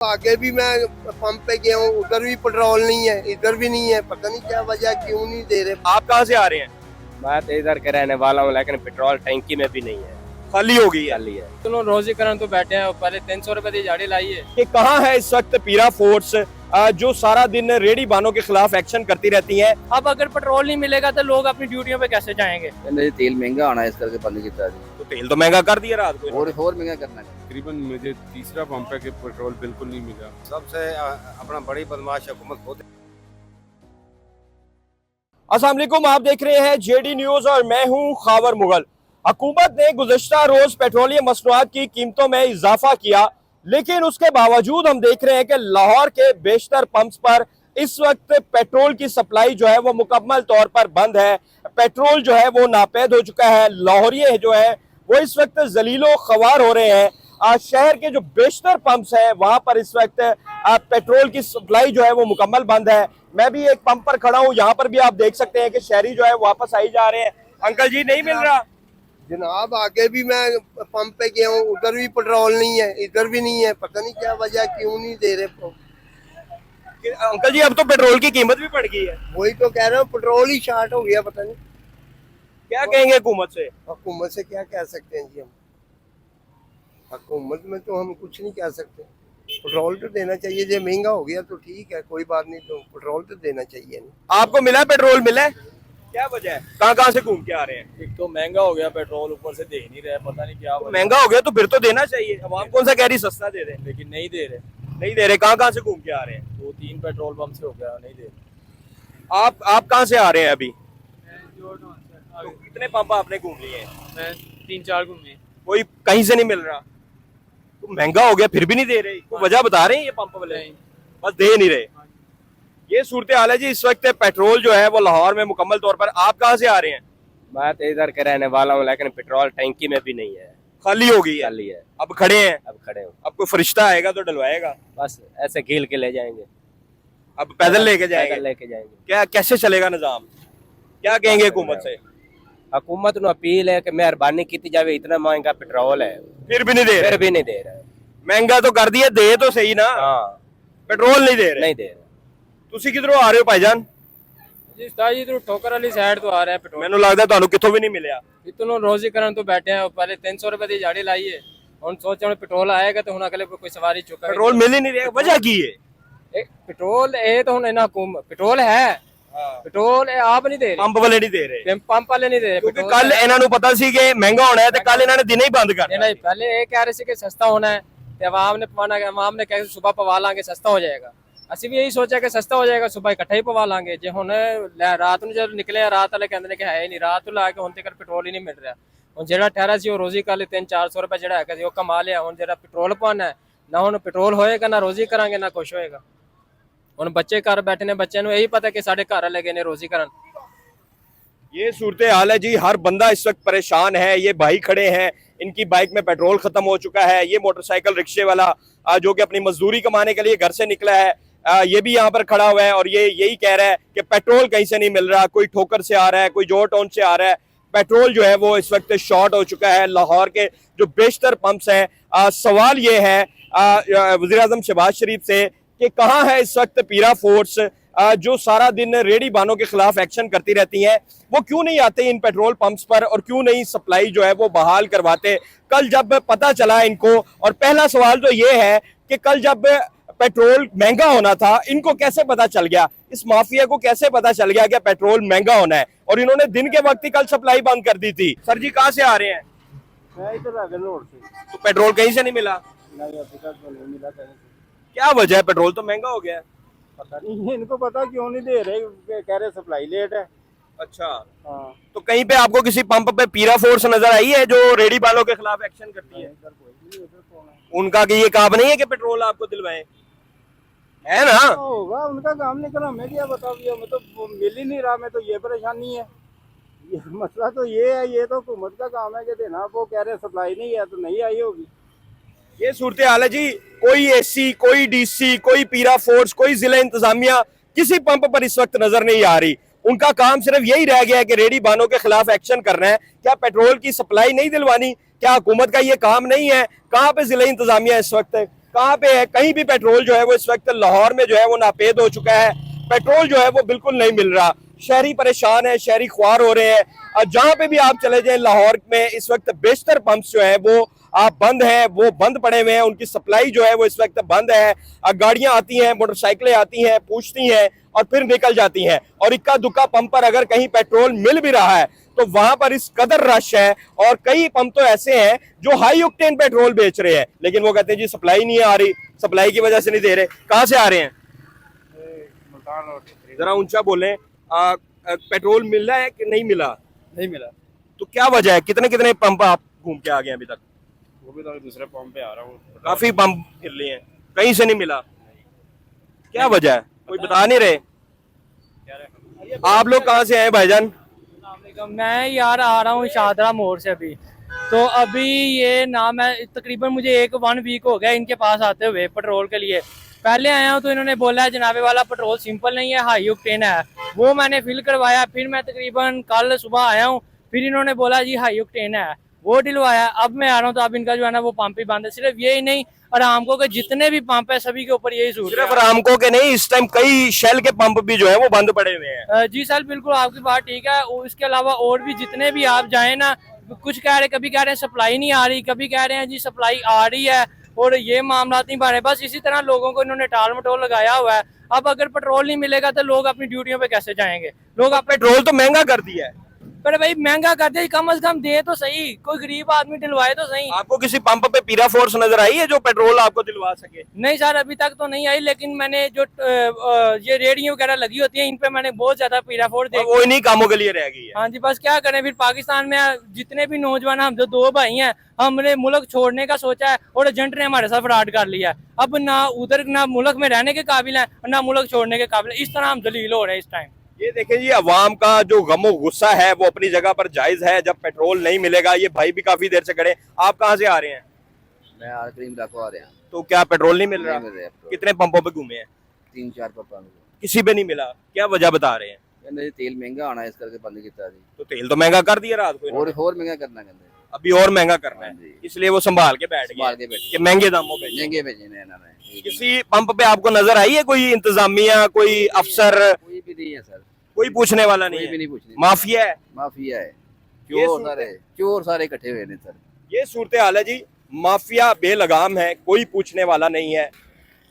आगे भी मैं पंप पे गया हूँ, उधर भी पेट्रोल नहीं है, इधर भी नहीं है। पता नहीं क्या वजह, क्यों नहीं दे रहे। आप कहाँ से आ रहे हैं? मैं तो इधर के रहने वाला हूँ, लेकिन पेट्रोल टंकी में भी नहीं है, खाली हो गई है। खाली है। चलो रोजीकरण तो बैठे हैं, पहले 300 रुपए की झाड़ी लाई है। कि कहाँ है इस वक्त पीरा फोर्स जो सारा दिन रेडी बानों के खिलाफ एक्शन करती रहती है। अब अगर पेट्रोल नहीं मिलेगा तो लोग अपनी ड्यूटियों पे कैसे जाएंगे? तेल महंगा आना है, इस करके बंद किया तो तेल तो महंगा कर दिया रात को। और महंगा करना है। तकरीबन मुझे तीसरा पंप है कि पेट्रोल बिल्कुल नहीं मिला। सबसे अपना बड़ी बदमाश हुकूमत खुद। अस्सलाम वालेकुम, आप देख रहे हैं जेडी न्यूज और मैं हूं खावर मुगल। हुकूमत ने गुज़श्ता रोज पेट्रोलियम मसनूआत की कीमतों में इजाफा किया, लेकिन उसके बावजूद हम देख रहे हैं कि लाहौर के बेशतर पंप्स पर इस वक्त पेट्रोल की सप्लाई जो है वो मुकम्मल तौर पर बंद है। पेट्रोल जो है वो नापैद हो चुका है। लाहौरिये जो है वो इस वक्त जलीलो ख्वार हो रहे हैं। शहर के जो बेशतर पंप्स हैं वहां पर इस वक्त पेट्रोल की सप्लाई जो है वो मुकम्मल बंद है। मैं भी एक पंप पर खड़ा हूँ, यहाँ पर भी आप देख सकते हैं कि शहरी जो है वापस आई जा रहे हैं। अंकल जी, नहीं मिल रहा जनाब, आगे भी मैं पंप पे गया हूँ, उधर भी पेट्रोल नहीं है, इधर भी नहीं है। पता नहीं क्या वजह, क्यों नहीं दे रहे। अंकल जी, अब तो पेट्रोल की कीमत भी बढ़ गई है। वही तो कह रहा हूँ, पेट्रोल ही शार्ट हो गया। पता नहीं क्या कहेंगे हुकूमत से? हुकूमत से क्या कह सकते हैं जी हम। हुकूमत में तो हम कुछ नहीं कह सकते। पेट्रोल तो देना चाहिए। जो महंगा हो गया तो ठीक है, कोई बात नहीं, तो पेट्रोल तो देना चाहिए नहीं। आपको मिला पेट्रोल? मिला है? क्या वजह है? कहाँ से घूम के आ रहे हैं? एक तो महंगा हो गया पेट्रोल, ऊपर से दे नहीं रहे, पता नहीं क्या तो महंगा हो गया तो फिर तो देना चाहिए। अब आप कौन सा कह रही सस्ता दे रहे हैं? लेकिन नहीं दे रहे। नहीं दे रहे। कहाँ से घूम के आ रहे हैं? 2-3 पेट्रोल पंप से हो गया, नहीं दे रहे। आप कहाँ से आ रहे हैं अभी? तो कितने पंप आपने घूम लिए हैं? मैं 3-4 घूमे। कोई कहीं से नहीं मिल रहा। तो महंगा हो गया फिर भी नहीं दे रहे। कोई वजह बता रहे हैं ये पंप वाले? बस दे नहीं रहे। ये सूरत हाल है जी इस वक्त। पेट्रोल जो है वो लाहौर में मुकम्मल तौर पर। आप कहाँ से आ रहे हैं? मैं तो इधर के रहने वाला हूँ, लेकिन पेट्रोल टंकी में भी नहीं है, खाली हो गई है। खाली है। अब खड़े हैं। अब खड़े हो, अब कोई फरिश्ता आएगा तो डलवाएगा। बस ऐसे कील के ले जाएंगे। अब पैदल लेके जाएंगे। पैदल लेके जाएंगे। क्या कैसे चलेगा निजाम? क्या कहेंगे हुकूमत से? हुकूमत को अपील है कि मेहरबानी की जावे, इतना महंगा पेट्रोल है, फिर भी नहीं दे रहे। फिर भी नहीं दे रहा है। महंगा तो कर दिया, दे तो सही ना। हाँ, पेट्रोल नहीं दे रहे। नहीं दे रहा। ਤੁਸੀਂ ਕਿਧਰੋਂ ਆ ਰਹੇ ਹੋ ਭਾਈਜਾਨ? जी उस्ताद जी, तो ठोकर वाली साइड तो आ रहे हैं पेट्रोल। ਮੈਨੂੰ ਲੱਗਦਾ ਤੁਹਾਨੂੰ ਕਿੱਥੋਂ ਵੀ ਨਹੀਂ ਮਿਲਿਆ। इतनों रोजीकरण तो बैठे हैं, पहले 300 रुपए की झाड़ी लाई है। हम सोच रहे पेट्रोल आएगा तो अगले कोई सवारी चुका पेट्रोल मिल ही नहीं रहा। वजह की है? पेट्रोल ये तो ना हुकूमत पेट्रोल है, पेट्रोल आप नहीं दे रहे, ਪੰਪ ਵਾਲੇ ਨਹੀਂ ਦੇ ਰਹੇ। पंप वाले नहीं दे रहे। ਕਿਉਂਕਿ ਕੱਲ ਇਹਨਾਂ ਨੂੰ ਪਤਾ ਸੀ ਕਿ ਮਹਿੰਗਾ ਹੋਣਾ ਹੈ ਤੇ ਕੱਲ ਇਹਨਾਂ ਨੇ ਦਿਨੇ ਹੀ ਬੰਦ ਕਰ नहीं, पहले ये कह रहे थे कि सस्ता होना है, तो आवाम ने पवाना, आवाम ने कहा सुबह पवा लांगे सस्ता हो जाएगा। ਅਸੀਂ ਵੀ ਇਹੀ ਸੋਚਿਆ ਕਿ ਸਸਤਾ ਹੋ ਜਾਏਗਾ, ਸੁਬਾਹ ਇਕੱਠਾ ਹੀ ਪਵਾ ਲਾਂਗੇ। ਜੇ ਹੁਣ ਰਾਤ ਨੂੰ ਜਦ ਨਿਕਲੇ, ਰਾਤ ਵਾਲੇ ਕਹਿੰਦੇ ਨੇ ਕਿ ਹੈ ਹੀ ਨਹੀਂ, ਰਾਤ ਨੂੰ ਲਾ ਕੇ ਹੁਣ ਤੱਕ ਪੈਟਰੋਲ ਹੀ ਨਹੀਂ ਮਿਲ ਰਿਹਾ। ਹੁਣ ਜਿਹੜਾ ਠਹਿਰਾ ਸੀ ਉਹ ਰੋਜ਼ੀ ਕੱਲ 300-400 ਰੁਪਏ ਜਿਹੜਾ ਹੈਗਾ ਸੀ ਉਹ ਕਮਾ ਲਿਆ। ਹੁਣ ਜਿਹੜਾ ਪੈਟਰੋਲ ਪਾਣਾ ਹੈ ਨਾ, ਹੁਣ ਪੈਟਰੋਲ ਹੋਏਗਾ ਨਾ ਰੋਜ਼ੀ ਕਰਾਂਗੇ ਨਾ ਕੁਛ ਹੋਏਗਾ। ਹੁਣ ਬੱਚੇ ਘਰ ਬੈਠੇ ਨੇ, ਬੱਚਿਆਂ ਨੂੰ ਇਹੀ ਪਤਾ ਕਿ ਸਾਡੇ ਘਰ ਲੱਗੇ ਨੇ ਰੋਜ਼ੀ ਕਰਨ। ये सूरत हाल है जी। हर बंदा इस वक्त परेशान है। ये भाई खड़े हैं, इनकी बाइक में पेट्रोल खत्म हो चुका है। ये मोटरसाइकिल रिक्शे वाला जो कि अपनी मजदूरी कमाने के लिए घर से निकला है, ये भी यहाँ पर खड़ा हुआ है और ये यही कह रहा है कि पेट्रोल कहीं से नहीं मिल रहा। कोई ठोकर से आ रहा है, कोई जोर टाउन से आ रहा है। पेट्रोल जो है वो इस वक्त शॉर्ट हो चुका है। लाहौर के जो बेशतर पंप्स हैं, सवाल ये है वज़ीर-ए-आज़म शहबाज शरीफ से कि कहाँ है इस वक्त पीरा फोर्स जो सारा दिन रेडी बानों के खिलाफ एक्शन करती रहती हैं? वो क्यों नहीं आते इन पेट्रोल पंप्स पर और क्यों नहीं सप्लाई जो है वो बहाल करवाते? कल जब पता चला इनको, और पहला सवाल तो ये है कि कल जब पेट्रोल महंगा होना था, इनको कैसे पता चल गया? इस माफिया को कैसे पता चल गया कि पेट्रोल महंगा होना है? और इन्होंने दिन के वक्त ही कल सप्लाई बंद कर दी थी। सर जी, कहाँ से आ रहे हैं? मैं इधर आ गया रोड से। तो पेट्रोल कहीं से नहीं मिला? नहीं, अभी तक तो नहीं मिला कहीं से। क्या वजह है? पेट्रोल तो महंगा हो गया है। पता नहीं, इनको पता क्यों नहीं दे रहे, कह रहे सप्लाई लेट है। अच्छा, हाँ, तो कहीं पे आपको किसी पंप पे पीरा फोर्स नजर आई है जो रेडी बालों के खिलाफ एक्शन करती है? इधर कोई नहीं, उधर कौन है? उनका कि ये काम नहीं है कि पेट्रोल आपको दिलवाएं, है ना? होगा उनका काम, लेकिन हमें क्या बता दिया, मैं तो मिल ही नहीं रहा। मैं तो ये परेशानी है, ये मसला तो ये है। ये तो हुकूमत का काम है कि देना। वो कह रहे सप्लाई नहीं है तो नहीं आई होगी। ये सूरत हाल है जी। कोई एसी, कोई डीसी, कोई पीरा फोर्स, कोई जिला इंतजामिया किसी पंप पर इस वक्त नजर नहीं आ रही। उनका काम सिर्फ यही रह गया है कि रेडी बानों के खिलाफ एक्शन करना है। क्या पेट्रोल की सप्लाई नहीं दिलवानी? क्या हुकूमत का ये काम नहीं है? कहाँ पे जिला इंतजामिया इस वक्त? कहाँ पे है? कहीं भी पेट्रोल जो है वो इस वक्त लाहौर में जो है वो नापेद हो चुका है। पेट्रोल जो है वो बिल्कुल नहीं मिल रहा। शहरी परेशान है, शहरी ख्वार हो रहे हैं। जहां पे भी आप चले जाएं लाहौर में इस वक्त बेशतर पंप्स जो है वो बंद है, वो बंद पड़े हुए हैं। उनकी सप्लाई जो है वो इस वक्त बंद है। गाड़ियां आती हैं, मोटरसाइकिलें आती हैं, पूछती हैं और फिर निकल जाती हैं। और इक्का दुक्का पंप पर अगर कहीं पेट्रोल मिल भी रहा है तो वहां पर इस कदर रश है। और कई पंप तो ऐसे हैं जो हाई ऑक्टेन पेट्रोल बेच रहे हैं, लेकिन वो कहते हैं जी सप्लाई नहीं आ रही, सप्लाई की वजह से नहीं दे रहे। कहाँ से आ रहे हैं? जरा ऊंचा बोलें। पेट्रोल मिल रहा है कि नहीं मिला? नहीं मिला। तो क्या वजह है? कितने कितने पंप आप घूम के आ गए अभी तक? वो भी तो दूसरे पंप पे आ रहा हूँ। काफी पंप फिर लिए हैं, कहीं से नहीं मिला। क्या वजह है? कोई बता नहीं रहे। आप लोग कहाँ से आए भाईजान? मैं यार आ रहा हूँ शाहदरा मोड़ से अभी। तो अभी ये नाम है, तकरीबन मुझे 1 वीक हो गया इनके पास आते हुए पेट्रोल के लिए। पहले आया हूँ तो इन्होंने बोला है जनाबे वाला पेट्रोल सिंपल नहीं है, हाई ऑक्टेन है। वो मैंने फिल करवाया। फिर मैं तकरीबन कल सुबह आया हूँ, फिर इन्होंने बोला जी हाई ऑक्टेन है, वो डलवाया। अब मैं आ रहा हूँ तो अब इनका जो है ना वो पंप ही बंद है। सिर्फ यही नहीं, अरामको के जितने भी पंप है सभी के ऊपर यही सूट है। सिर्फ अरामको के नहीं, इस टाइम कई शेल के पंप भी जो है वो बंद पड़े हुए हैं। जी सर बिल्कुल आपकी बात ठीक है। इसके अलावा और भी जितने भी आप जाए ना, कुछ कह रहे, कभी कह रहे हैं सप्लाई नहीं आ रही, कभी कह रहे हैं जी सप्लाई आ रही है, और ये मामला नहीं बन रहे। बस इसी तरह लोगों को इन्होंने टाल मटोल लगाया हुआ है। अब अगर पेट्रोल नहीं मिलेगा तो लोग अपनी ड्यूटियों पे कैसे जाएंगे? लोग अब पेट्रोल तो महंगा कर दिया है। पर भाई महंगा कर दे, कम से कम दे तो सही, कोई गरीब आदमी दिलवाए तो सही। आपको किसी पंप पे पीरा फोर्स नजर आई है जो पेट्रोल आपको दिलवा सके? नहीं सर अभी तक तो नहीं आई, लेकिन मैंने जो ये रेडियो वगैरह लगी होती है इन पे मैंने बहुत ज्यादा पीरा फोर और वो इन्हीं कामों के लिए रह गई है। हाँ जी, बस क्या करें फिर। पाकिस्तान में जितने भी नौजवान, हम जो 2 भाई हैं, हमने मुल्क छोड़ने का सोचा है और एजेंट ने हमारे साथ फ्रॉड कर लिया। अब ना उधर ना मुल्क में रहने के काबिल है ना मुल्क छोड़ने के काबिल है। इस तरह हम जलील हो रहे हैं इस टाइम। ये देखें जी, अवाम का जो गमो गुस्सा है वो अपनी जगह पर जायज है। जब पेट्रोल नहीं मिलेगा, ये भाई भी काफी देर से खड़े। आप कहाँ से आ रहे हैं? मैं आ करीम इलाकों आ रहे हैं। तो क्या पेट्रोल नहीं मिल रहा? नहीं मिल रहा है। कितने पंपों पे घूमे हैं? 3-4 पंप किसी पे नहीं मिला। क्या वजह बता रहे हैं? कहते तेल महंगा आना है इस करके बंद किया जी। तो तेल तो महंगा कर दिया रात को इन्होंने। और महंगा करना कहते अभी और महंगा करना है, इसलिए वो संभाल के बैठ गए कि महंगे दामों पे महंगे भेजे इन्होंने। किसी पंप पे आपको नजर आई है कोई इंतजामिया, कोई अफसर? कोई भी नहीं है सर, कोई पूछने वाला नहीं कोई है। भी नहीं पूछने। माफिया है, माफिया है, ये चोर सारे इकट्ठे हुए हैं सर। ये सूरत हाल है जी। माफिया बेलगाम है, कोई पूछने वाला नहीं है।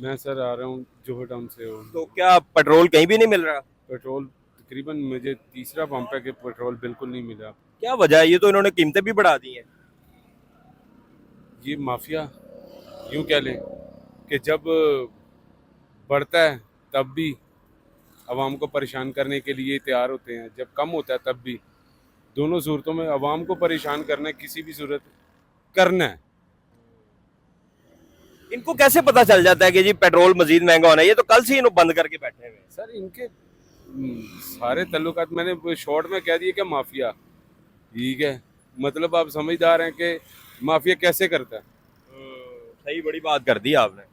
मैं सर आ रहा हूँ जोहर टाउन से। तो क्या पेट्रोल कहीं भी नहीं मिल रहा? पेट्रोल तकरीबन मुझे तीसरा पंप है कि पेट्रोल बिल्कुल नहीं मिला। क्या वजह है? ये तो इन्होंने कीमतें भी बढ़ा दी हैं। ये माफिया यूं कह लें कि जब बढ़ता है तब भी अवाम को परेशान करने के लिए तैयार होते हैं, जब कम होता है तब भी। दोनों सूरतों में अवाम को परेशान करना है, किसी भी सूरत करना है। इनको कैसे पता चल जाता है कि जी पेट्रोल मजीद महंगा होना है? ये तो कल से ही इन्हों बंद करके बैठे हुए हैं। सर इनके सारे तल्लुकात मैंने शॉर्ट में कह दिए कि माफिया, ठीक है, मतलब आप समझदार हैं कि माफिया कैसे करता है। सही, बड़ी बात कर दी आपने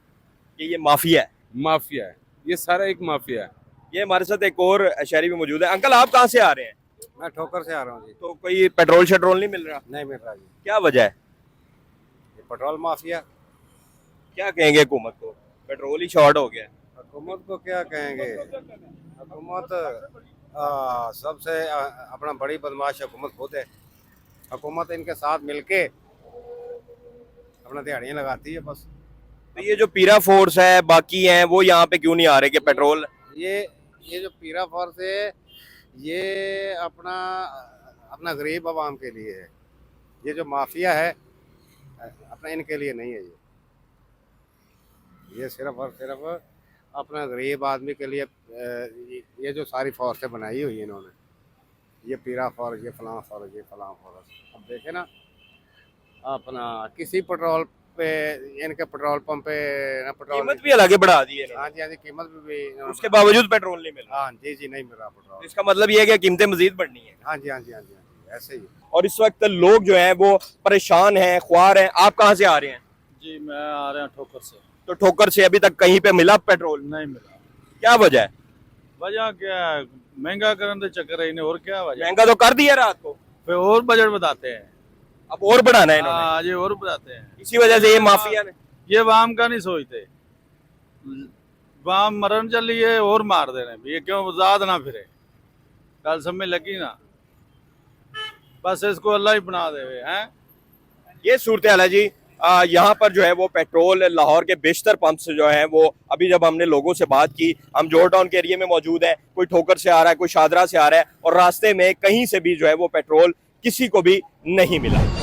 कि ये माफिया है। माफिया है, ये सारा एक माफिया है। ये हमारे साथ एक और शहरी भी मौजूद है। अंकल आप कहाँ से आ रहे हैं? मैं ठोकर से आ रहा हूँ जी। तो कोई पेट्रोल शेट्रोल नहीं मिल रहा? नहीं मिल रहा जी। क्या वजह है? ये पेट्रोल माफिया। क्या कहेंगे हुकूमत को? पेट्रोल ही शॉर्ट हो गया। हुकूमत को क्या कहेंगे? हुकूमत सबसे अपना बड़ी बदमाश हुकूमत खुद है। हुकूमत इनके साथ मिलके अपना दिहाड़ियाँ लगाती है बस। तो ये जो पीरा फोर्स है, बाकी हैं, वो यहाँ पे क्यों नहीं आ रहे कि पेट्रोल? ये जो पीरा फोर्स है ये अपना गरीब आवाम के लिए है। ये जो माफिया है अपना इनके लिए नहीं है। ये सिर्फ और सिर्फ अपना गरीब आदमी के लिए ये जो सारी फोर्सें बनाई हुई है इन्होंने, ये पीरा फोर्स, ये फलां फोर्स, ये फलां फोर्स। अब देखे ना अपना किसी पेट्रोल पे, इनके पेट्रोल पंप पे ना पेट्रोल कीमत भी अलग बढ़ा दी है। हाँ जी, हाँ जी, कीमत भी उसके बावजूद पेट्रोल नहीं मिल रहा। हाँ जी जी, नहीं मिल रहा पेट्रोल। इसका मतलब ये है कि कीमतें मजीद बढ़नी है। हाँ जी, हाँ जी, हाँ जी, हाँ जी, ऐसे ही। और इस वक्त लोग जो हैं वो परेशान हैं, ख्वार हैं। आप कहाँ से आ रहे हैं? जी मैं आ रहा हूँ ठोकर से। तो ठोकर से अभी तक कहीं पे मिला पेट्रोल? नहीं मिला। क्या वजह है? वजह क्या है? महंगा करने चक्कर है इन्हें, और क्या वजह? महंगा तो कर दिया रात को, फिर और बजट बताते हैं। अब और बढ़ाना है इन्होंने। हाँ जी, और बताते हैं। इसी वजह से ये माफिया ने ये वाम का नहीं सोचते, वाम मरण चलिए और मार दे रहे हैं, ये क्यों आजाद ना फिरे, कल समय लगी ना, बस इसको अल्लाह ही बना देवे हैं। ये सूरत हाल है जी। यहाँ पर जो है वो पेट्रोल लाहौर के बेशतर पंप से जो है वो, अभी जब हमने लोगों से बात की, हम जॉर्ज टाउन के एरिया में मौजूद है, कोई ठोकर से आ रहा है, कोई शादरा से आ रहा है, और रास्ते में कहीं से भी जो है वो पेट्रोल किसी को भी नहीं मिला।